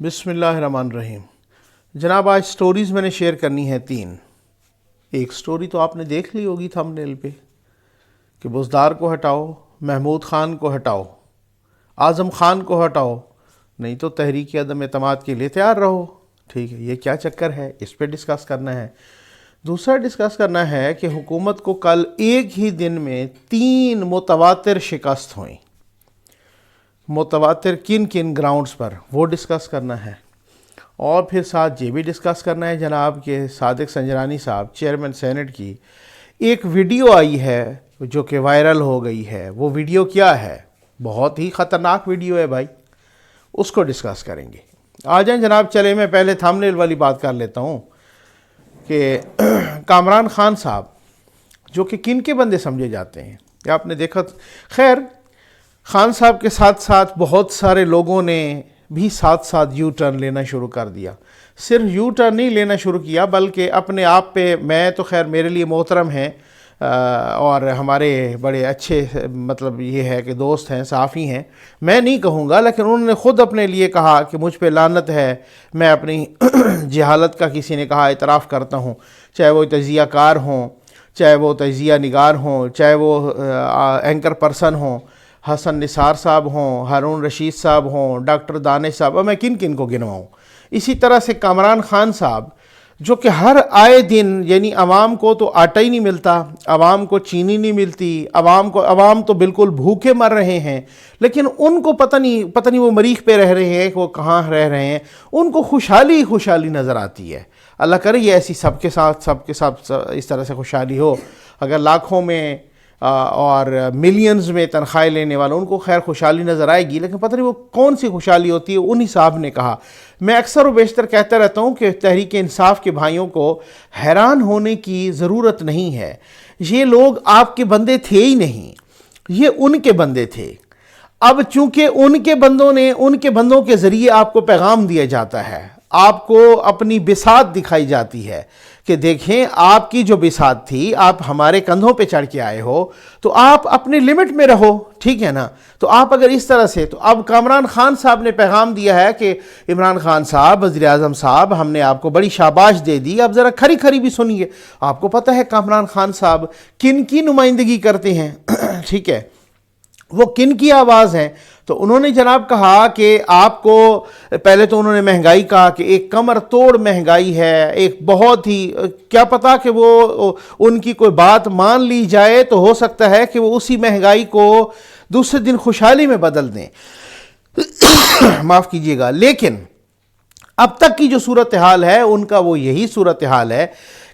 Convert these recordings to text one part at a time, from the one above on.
بسم اللہ الرحمن الرحیم۔ جناب آج سٹوریز میں نے شیئر کرنی ہے 3۔ ایک سٹوری تو آپ نے دیکھ لی ہوگی تھمبنیل پہ کہ بزدار کو ہٹاؤ، محمود خان کو ہٹاؤ، اعظم خان کو ہٹاؤ، نہیں تو تحریک عدم اعتماد کے لیے تیار رہو۔ ٹھیک ہے، یہ کیا چکر ہے، اس پہ ڈسکس کرنا ہے۔ دوسرا ڈسکس کرنا ہے کہ حکومت کو کل ایک ہی دن میں 3 متواتر شکست ہوئیں۔ متواتر کن کن گراؤنڈز پر، وہ ڈسکس کرنا ہے۔ اور پھر ساتھ یہ بھی ڈسکس کرنا ہے جناب کہ صادق سنجرانی صاحب چیئرمین سینٹ کی ایک ویڈیو آئی ہے جو کہ وائرل ہو گئی ہے۔ وہ ویڈیو کیا ہے؟ بہت ہی خطرناک ویڈیو ہے بھائی، اس کو ڈسکس کریں گے۔ آ جائیں جناب، چلے میں پہلے تھمبنیل والی بات کر لیتا ہوں کہ کامران خان صاحب جو کہ کن کے بندے سمجھے جاتے ہیں، یہ آپ نے دیکھا۔ خیر، خان صاحب کے ساتھ ساتھ بہت سارے لوگوں نے بھی ساتھ ساتھ یو ٹرن لینا شروع کر دیا۔ صرف یو ٹرن نہیں لینا شروع کیا بلکہ اپنے آپ پہ، میں تو خیر میرے لیے محترم ہیں اور ہمارے بڑے اچھے مطلب یہ ہے کہ دوست ہیں، صحافی ہیں، میں نہیں کہوں گا، لیکن انہوں نے خود اپنے لیے کہا کہ مجھ پہ لعنت ہے، میں اپنی جہالت کا کسی نے کہا اعتراف کرتا ہوں، چاہے وہ تجزیہ کار ہوں، چاہے وہ تجزیہ نگار ہوں، چاہے وہ اینکر پرسن ہوں، حسن نثار صاحب ہوں، ہارون رشید صاحب ہوں، ڈاکٹر دانش صاحب، میں کن کن کو گنواؤں۔ اسی طرح سے کامران خان صاحب جو کہ ہر آئے دن، یعنی عوام کو تو آٹا ہی نہیں ملتا، عوام کو چینی نہیں ملتی، عوام تو بالکل بھوکے مر رہے ہیں، لیکن ان کو پتہ نہیں وہ مریخ پہ رہ رہے ہیں کہ وہ کہاں رہ رہے ہیں، ان کو خوشحالی نظر آتی ہے۔ اللہ کرے یہ ایسی سب کے ساتھ اس طرح سے خوشحالی ہو۔ اگر لاکھوں میں اور ملینز میں تنخواہیں لینے والوں، ان کو خیر خوشحالی نظر آئے گی، لیکن پتہ نہیں وہ کون سی خوشحالی ہوتی ہے۔ انہی صاحب نے کہا، میں اکثر و بیشتر کہتا رہتا ہوں کہ تحریک انصاف کے بھائیوں کو حیران ہونے کی ضرورت نہیں ہے، یہ لوگ آپ کے بندے تھے ہی نہیں، یہ ان کے بندے تھے۔ اب چونکہ ان کے بندوں کے ذریعے آپ کو پیغام دیا جاتا ہے، آپ کو اپنی بساط دکھائی جاتی ہے کہ دیکھیں آپ کی جو بساط تھی، آپ ہمارے کندھوں پہ چڑھ کے آئے ہو تو آپ اپنے لمٹ میں رہو، ٹھیک ہے نا۔ تو آپ اگر اس طرح سے، تو اب کامران خان صاحب نے پیغام دیا ہے کہ عمران خان صاحب، وزیر اعظم صاحب، ہم نے آپ کو بڑی شاباش دے دی، اب ذرا کھری کھری بھی سنیے۔ آپ کو پتہ ہے کامران خان صاحب کن کی نمائندگی کرتے ہیں، ٹھیک ہے، وہ کن کی آواز ہیں؟ تو انہوں نے جناب کہا کہ آپ کو پہلے تو انہوں نے مہنگائی کہا کہ ایک کمر توڑ مہنگائی ہے، ایک بہت ہی، کیا پتا کہ وہ ان کی کوئی بات مان لی جائے تو ہو سکتا ہے کہ وہ اسی مہنگائی کو دوسرے دن خوشحالی میں بدل دیں، معاف کیجیے گا۔ لیکن اب تک کی جو صورتحال ہے ان کا وہ یہی صورتحال ہے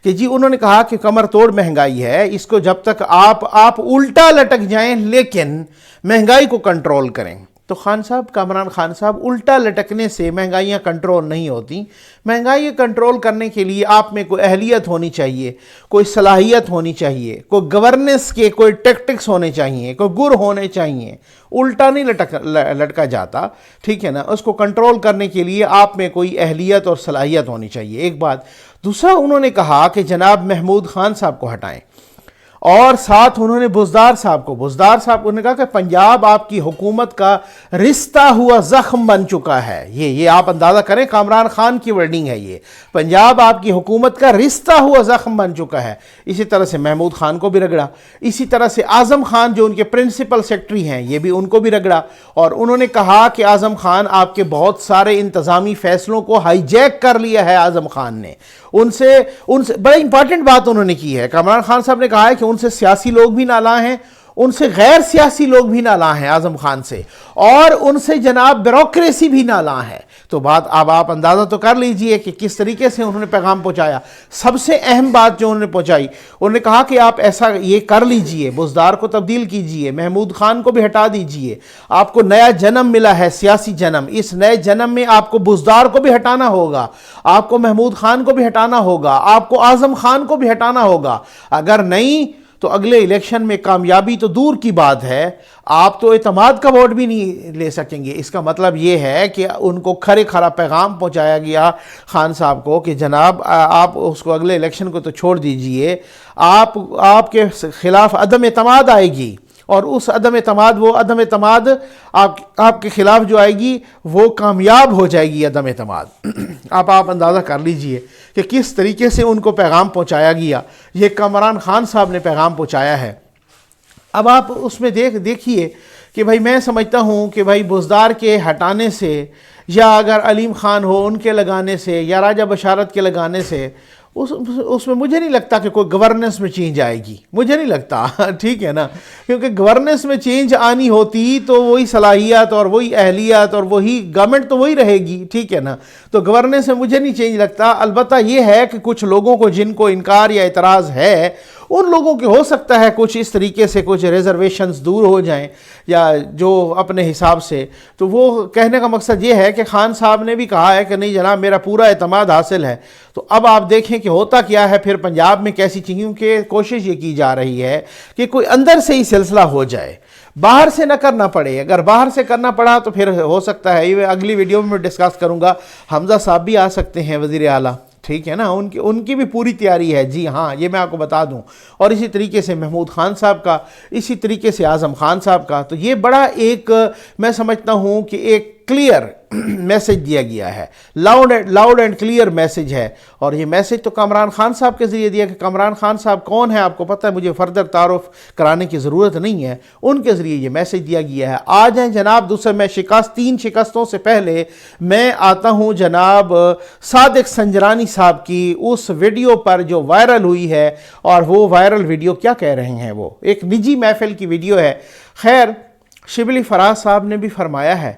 کہ جی انہوں نے کہا کہ کمر توڑ مہنگائی ہے، اس کو جب تک آپ الٹا لٹک جائیں لیکن مہنگائی کو کنٹرول کریں۔ تو کامران خان صاحب، الٹا لٹکنے سے مہنگائیاں کنٹرول نہیں ہوتی۔ مہنگائی کنٹرول کرنے کے لیے آپ میں کوئی اہلیت ہونی چاہیے، کوئی صلاحیت ہونی چاہیے، کوئی گورننس کے کوئی ٹیکٹکس ہونے چاہیے، کوئی گر ہونے چاہیے۔ الٹا نہیں لٹکا جاتا، ٹھیک ہے نا۔ اس کو کنٹرول کرنے کے لیے آپ میں کوئی اہلیت اور صلاحیت ہونی چاہیے، ایک بات۔ دوسرا انہوں نے کہا کہ جناب محمود خان صاحب کو ہٹائیں، اور ساتھ انہوں نے بزدار صاحب انہوں نے کہا کہ پنجاب آپ کی حکومت کا رستہ ہوا زخم بن چکا ہے۔ یہ آپ اندازہ کریں، کامران خان کی ورڈنگ ہے یہ، پنجاب آپ کی حکومت کا رستہ ہوا زخم بن چکا ہے۔ اسی طرح سے محمود خان کو بھی رگڑا، اسی طرح سے اعظم خان جو ان کے پرنسپل سیکرٹری ہیں، یہ بھی ان کو بھی رگڑا، اور انہوں نے کہا کہ اعظم خان آپ کے بہت سارے انتظامی فیصلوں کو ہائی جیک کر لیا ہے اعظم خان نے۔ ان سے بڑا امپارٹنٹ بات انہوں نے کی ہے، کامران خان صاحب نے کہا ہے کہ ان سے سیاسی لوگ بھی نالاں ہیں، ان سے غیر سیاسی لوگ بھی نالاں ہیں اعظم خان سے، اور ان سے جناب بیوروکریسی بھی نالاں ہے۔ تو بات اب آپ اندازہ تو کر لیجئے کہ کس طریقے سے انہوں نے پیغام پہنچایا۔ سب سے اہم بات جو انہوں نے پہنچائی، انہوں نے کہا کہ آپ ایسا یہ کر لیجئے، بزدار کو تبدیل کیجئے، محمود خان کو بھی ہٹا دیجئے، آپ کو نیا جنم ملا ہے، سیاسی جنم، اس نئے جنم میں آپ کو بزدار کو بھی ہٹانا ہوگا، آپ کو محمود خان کو بھی ہٹانا ہوگا، آپ کو اعظم خان کو بھی ہٹانا ہوگا۔ اگر نہیں تو اگلے الیکشن میں کامیابی تو دور کی بات ہے، آپ تو اعتماد کا ووٹ بھی نہیں لے سکیں گے۔ اس کا مطلب یہ ہے کہ ان کو کھرا پیغام پہنچایا گیا خان صاحب کو کہ جناب آپ اس کو اگلے الیکشن کو تو چھوڑ دیجئے، آپ کے خلاف عدم اعتماد آئے گی، اور اس عدم اعتماد، وہ عدم اعتماد آپ کے خلاف جو آئے گی وہ کامیاب ہو جائے گی عدم اعتماد۔ آپ اندازہ کر لیجئے کہ کس طریقے سے ان کو پیغام پہنچایا گیا، یہ کامران خان صاحب نے پیغام پہنچایا ہے۔ اب آپ اس میں دیکھیے کہ بھائی میں سمجھتا ہوں کہ بھائی بزدار کے ہٹانے سے، یا اگر علیم خان ہو ان کے لگانے سے، یا راجہ بشارت کے لگانے سے، اس میں مجھے نہیں لگتا کہ کوئی گورننس میں چینج آئے گی، مجھے نہیں لگتا، ٹھیک ہے نا، کیونکہ گورننس میں چینج آنی ہوتی تو وہی صلاحیت اور وہی اہلیت اور وہی گورنمنٹ تو وہی رہے گی، ٹھیک ہے نا، تو گورننس میں مجھے نہیں چینج لگتا۔ البتہ یہ ہے کہ کچھ لوگوں کو جن کو انکار یا اعتراض ہے، ان لوگوں کے ہو سکتا ہے کچھ اس طریقے سے کچھ ریزرویشنز دور ہو جائیں یا جو اپنے حساب سے، تو وہ کہنے کا مقصد یہ ہے کہ خان صاحب نے بھی کہا ہے کہ نہیں جناب میرا پورا اعتماد حاصل ہے۔ تو اب آپ دیکھیں کہ ہوتا کیا ہے پھر پنجاب میں کیسی چیزوں کی کوشش یہ کی جا رہی ہے کہ کوئی اندر سے ہی سلسلہ ہو جائے، باہر سے نہ کرنا پڑے۔ اگر باہر سے کرنا پڑا تو پھر ہو سکتا ہے، یہ اگلی ویڈیو میں ڈسکس کروں گا، حمزہ صاحب بھی آ سکتے ہیں وزیر اعلیٰ، ٹھیک ہے نا، ان کی بھی پوری تیاری ہے، جی ہاں یہ میں آپ کو بتا دوں، اور اسی طریقے سے محمود خان صاحب کا، اسی طریقے سے اعظم خان صاحب کا۔ تو یہ بڑا ایک میں سمجھتا ہوں کہ ایک کلیئر میسج دیا گیا ہے، لاؤڈ اینڈ کلیئر میسج ہے، اور یہ میسج تو کامران خان صاحب کے ذریعے دیا کہ کامران خان صاحب کون ہے آپ کو پتہ ہے، مجھے فردر تعارف کرانے کی ضرورت نہیں ہے، ان کے ذریعے یہ میسج دیا گیا ہے۔ آ جائیں جناب، دوسرے میں تین شکستوں سے پہلے میں آتا ہوں جناب صادق سنجرانی صاحب کی اس ویڈیو پر جو وائرل ہوئی ہے، اور وہ وائرل ویڈیو کیا کہہ رہے ہیں، وہ ایک نجی محفل کی ویڈیو ہے۔ خیر شبلی فراز صاحب نے بھی فرمایا ہے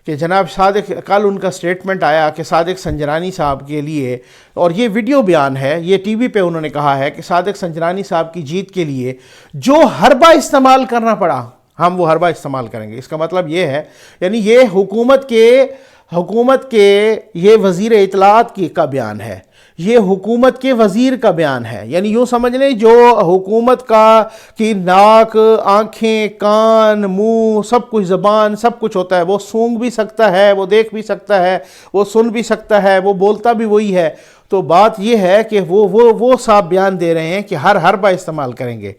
کہ جناب صادق، کل ان کا سٹیٹمنٹ آیا کہ صادق سنجرانی صاحب کے لیے، اور یہ ویڈیو بیان ہے، یہ ٹی وی پہ انہوں نے کہا ہے کہ صادق سنجرانی صاحب کی جیت کے لیے جو حربہ استعمال کرنا پڑا ہم وہ حربہ استعمال کریں گے۔ اس کا مطلب یہ ہے، یعنی یہ حکومت کے یہ وزیر اطلاعات کا بیان ہے، یہ حکومت کے وزیر کا بیان ہے، یعنی یوں سمجھ لیں جو حکومت کی ناک، آنکھیں، کان، منہ، سب کچھ، زبان، سب کچھ ہوتا ہے، وہ سونگ بھی سکتا ہے، وہ دیکھ بھی سکتا ہے، وہ سن بھی سکتا ہے، وہ بولتا بھی وہی ہے۔ تو بات یہ ہے کہ وہ صاحب بیان دے رہے ہیں کہ ہر حربہ استعمال کریں گے،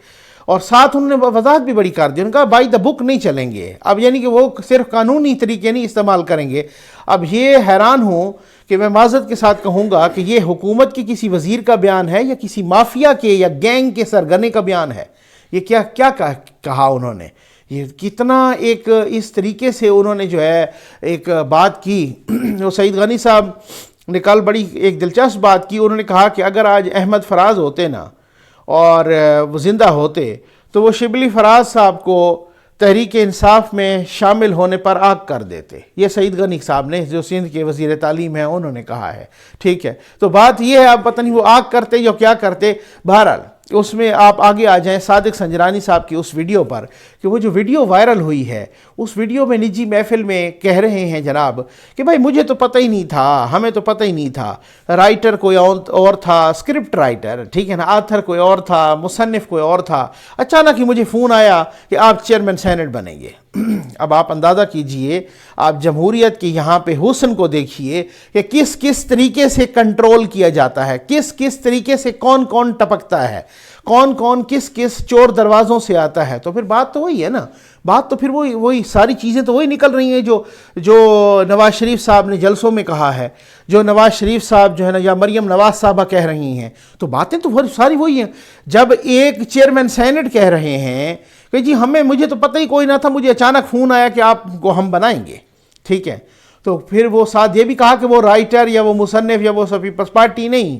اور ساتھ انہوں نے وضاحت بھی بڑی کر دی، ان کا بائی دا بک نہیں چلیں گے، اب یعنی کہ وہ صرف قانونی طریقے نہیں استعمال کریں گے۔ اب یہ حیران ہوں کہ میں معذرت کے ساتھ کہوں گا کہ یہ حکومت کی کسی وزیر کا بیان ہے یا کسی مافیا کے یا گینگ کے سرگنے کا بیان ہے؟ یہ کیا کہا انہوں نے، یہ کتنا ایک اس طریقے سے انہوں نے جو ہے ایک بات کی۔ وہ سعید غنی صاحب نے کل بڑی ایک دلچسپ بات کی، انہوں نے کہا کہ اگر آج احمد فراز ہوتے نا اور وہ زندہ ہوتے تو وہ شبلی فراز صاحب کو تحریک انصاف میں شامل ہونے پر آگ کر دیتے۔ یہ سعید غنی صاحب نے جو سندھ کے وزیر تعلیم ہیں انہوں نے کہا ہے، ٹھیک ہے۔ تو بات یہ ہے، اب پتہ نہیں وہ آگ کرتے یا کیا کرتے، بہرحال اس میں آپ آگے آ جائیں صادق سنجرانی صاحب کی اس ویڈیو پر، کہ وہ جو ویڈیو وائرل ہوئی ہے اس ویڈیو میں نجی محفل میں کہہ رہے ہیں جناب کہ بھائی مجھے تو پتہ ہی نہیں تھا، ہمیں تو پتہ ہی نہیں تھا، رائٹر کوئی اور تھا، اسکرپٹ رائٹر، ٹھیک ہے نا، آتھر کوئی اور تھا، مصنف کوئی اور تھا، اچانک ہی مجھے فون آیا کہ آپ چیئرمین سینٹ بنیں گے۔ اب آپ اندازہ کیجئے، آپ جمہوریت کے یہاں پہ حسن کو دیکھیے کہ کس طریقے سے کنٹرول کیا جاتا ہے، کس طریقے سے کون ٹپکتا ہے، کون کس چور دروازوں سے آتا ہے۔ تو پھر بات تو وہی ہے نا، بات تو پھر وہی ساری چیزیں تو وہی نکل رہی ہیں جو نواز شریف صاحب نے جلسوں میں کہا ہے، جو نواز شریف صاحب جو ہے نا یا مریم نواز صاحبہ کہہ رہی ہیں، تو باتیں تو ساری وہی ہیں۔ جب ایک چیئرمین سینٹ کہہ رہے ہیں کہ جی مجھے تو پتہ ہی کوئی نہ تھا، مجھے اچانک فون آیا کہ آپ کو ہم بنائیں گے، ٹھیک ہے، تو پھر وہ ساتھ یہ بھی کہا کہ وہ رائٹر یا وہ مصنف یا وہ پیپلز پارٹی نہیں،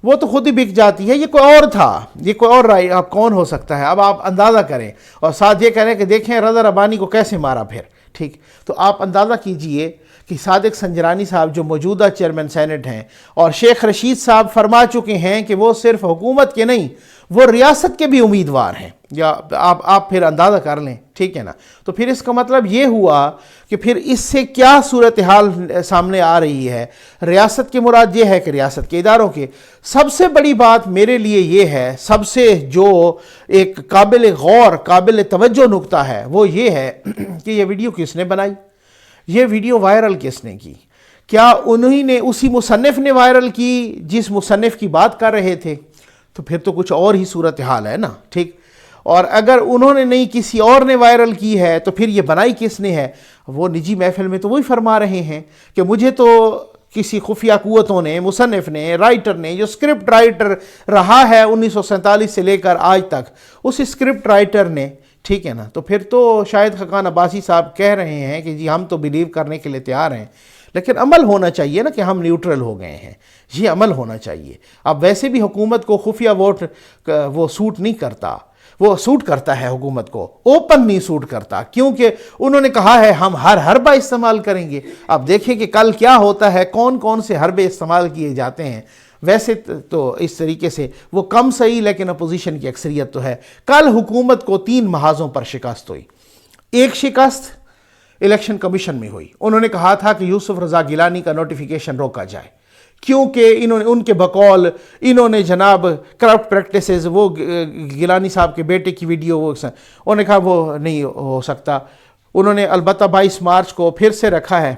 وہ تو خود ہی بک جاتی ہے، یہ کوئی اور تھا، یہ کوئی اور اب کون ہو سکتا ہے؟ اب آپ اندازہ کریں، اور ساتھ یہ کہہ رہے ہیں کہ دیکھیں رضا ربانی کو کیسے مارا پھر، ٹھیک۔ تو آپ اندازہ کیجئے کہ صادق سنجرانی صاحب جو موجودہ چیئرمین سینٹ ہیں، اور شیخ رشید صاحب فرما چکے ہیں کہ وہ صرف حکومت کے نہیں، وہ ریاست کے بھی امیدوار ہیں، یا آپ پھر اندازہ کر لیں، ٹھیک ہے نا۔ تو پھر اس کا مطلب یہ ہوا کہ پھر اس سے کیا صورتحال سامنے آ رہی ہے۔ ریاست کی مراد یہ ہے کہ ریاست کے اداروں کے، سب سے بڑی بات میرے لیے یہ ہے، سب سے جو ایک قابل غور، قابل توجہ نکتہ ہے وہ یہ ہے کہ یہ ویڈیو کس نے بنائی، یہ ویڈیو وائرل کس نے کی؟ کیا انہی نے، اسی مصنف نے وائرل کی جس مصنف کی بات کر رہے تھے؟ تو پھر تو کچھ اور ہی صورتحال ہے نا، ٹھیک۔ اور اگر انہوں نے نہیں کسی اور نے وائرل کی ہے تو پھر یہ بنائی کس نے ہے؟ وہ نجی محفل میں تو وہی فرما رہے ہیں کہ مجھے تو کسی خفیہ قوتوں نے، مصنف نے، رائٹر نے، جو اسکرپٹ رائٹر رہا ہے 1947 سے لے کر آج تک، اس اسکرپٹ رائٹر نے، ٹھیک ہے نا، تو پھر تو شاید خاقان عباسی صاحب کہہ رہے ہیں کہ جی ہم تو بلیو کرنے کے لیے تیار ہیں، لیکن عمل ہونا چاہیے نا کہ ہم نیوٹرل ہو گئے ہیں، یہ عمل ہونا چاہیے۔ اب ویسے بھی حکومت کو خفیہ ووٹ وہ سوٹ نہیں کرتا، وہ سوٹ کرتا ہے حکومت کو، اوپن نہیں سوٹ کرتا، کیونکہ انہوں نے کہا ہے ہم ہر حربہ استعمال کریں گے۔ اب دیکھیں کہ کل کیا ہوتا ہے، کون کون سے حربے استعمال کیے جاتے ہیں۔ ویسے تو اس طریقے سے وہ کم صحیح، لیکن اپوزیشن کی اکثریت تو ہے۔ کل حکومت کو 3 محاذوں پر شکست ہوئی۔ ایک شکست الیکشن کمیشن میں ہوئی، انہوں نے کہا تھا کہ یوسف رضا گیلانی کا نوٹیفیکیشن روکا جائے، کیونکہ ان کے بقول انہوں نے جناب کرپٹ پریکٹسز، وہ گیلانی صاحب کے بیٹے کی ویڈیو، انہوں نے کہا وہ نہیں ہو سکتا۔ انہوں نے البتہ 22 مارچ کو پھر سے رکھا ہے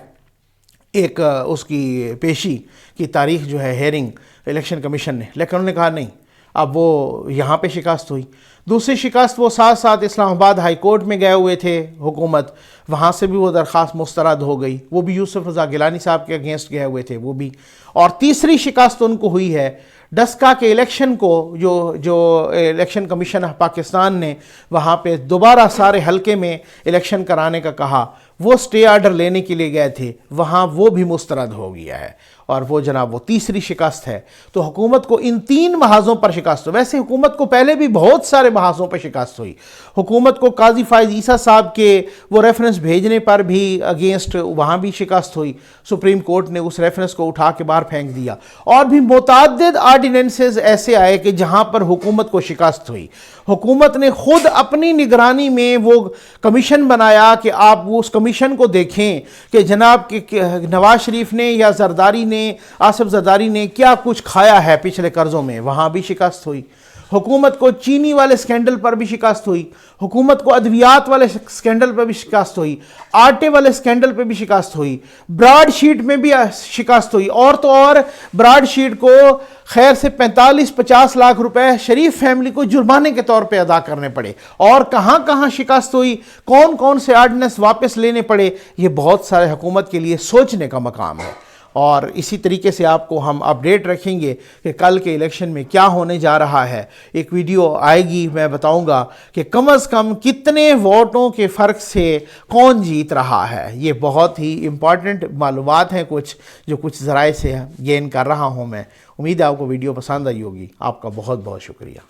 ایک اس کی پیشی کی تاریخ جو ہے ہیئرنگ الیکشن کمیشن نے، لیکن انہوں نے کہا نہیں۔ اب وہ یہاں پہ شکست ہوئی۔ دوسری شکست وہ ساتھ ساتھ اسلام آباد ہائی کورٹ میں گئے ہوئے تھے حکومت، وہاں سے بھی وہ درخواست مسترد ہو گئی، وہ بھی یوسف رضا گیلانی صاحب کے اگینسٹ گئے ہوئے تھے وہ بھی۔ اور تیسری شکست ان کو ہوئی ہے ڈسکا کے الیکشن کو، جو الیکشن کمیشن پاکستان نے وہاں پہ دوبارہ سارے حلقے میں الیکشن کرانے کا کہا، وہ سٹے آرڈر لینے کے لیے گئے تھے، وہاں وہ بھی مسترد ہو گیا ہے، اور وہ جناب وہ تیسری شکست ہے۔ تو حکومت کو ان 3 محاذوں پر شکست ہوئی۔ ویسے حکومت کو پہلے بھی بہت سارے محاذوں پر شکست ہوئی۔ حکومت کو قاضی فائز عیسیٰ صاحب کے وہ ریفرنس بھیجنے پر بھی اگینسٹ وہاں بھی شکست ہوئی، سپریم کورٹ نے اس ریفرنس کو اٹھا کے باہر پھینک دیا۔ اور بھی متعدد آرڈیننسز ایسے آئے کہ جہاں پر حکومت کو شکست ہوئی۔ حکومت نے خود اپنی نگرانی میں وہ کمیشن بنایا کہ آپ اس کمیشن کو دیکھیں کہ جناب کہ نواز شریف نے یا زرداری نے، آصف زرداری نے کیا کچھ کھایا ہے پچھلے قرضوں میں، وہاں بھی شکست ہوئی۔ حکومت کو چینی والے سکینڈل پر بھی شکست ہوئی، حکومت کو ادویات والے سکینڈل پر بھی شکست ہوئی، آٹے والے سکینڈل پہ بھی شکست ہوئی، براڈ شیٹ میں بھی شکست ہوئی، اور تو اور براڈ شیٹ کو خیر سے 45-50 لاکھ روپے شریف فیملی کو جرمانے کے طور پہ ادا کرنے پڑے۔ اور کہاں کہاں شکست ہوئی، کون کون سے آرڈیننس واپس لینے پڑے، یہ بہت سارے حکومت کے لیے سوچنے کا مقام ہے۔ اور اسی طریقے سے آپ کو ہم اپڈیٹ رکھیں گے کہ کل کے الیکشن میں کیا ہونے جا رہا ہے۔ ایک ویڈیو آئے گی، میں بتاؤں گا کہ کم از کم کتنے ووٹوں کے فرق سے کون جیت رہا ہے۔ یہ بہت ہی امپورٹنٹ معلومات ہیں جو کچھ ذرائع سے گین کر رہا ہوں میں۔ امید ہے آپ کو ویڈیو پسند آئی ہوگی۔ آپ کا بہت بہت شکریہ۔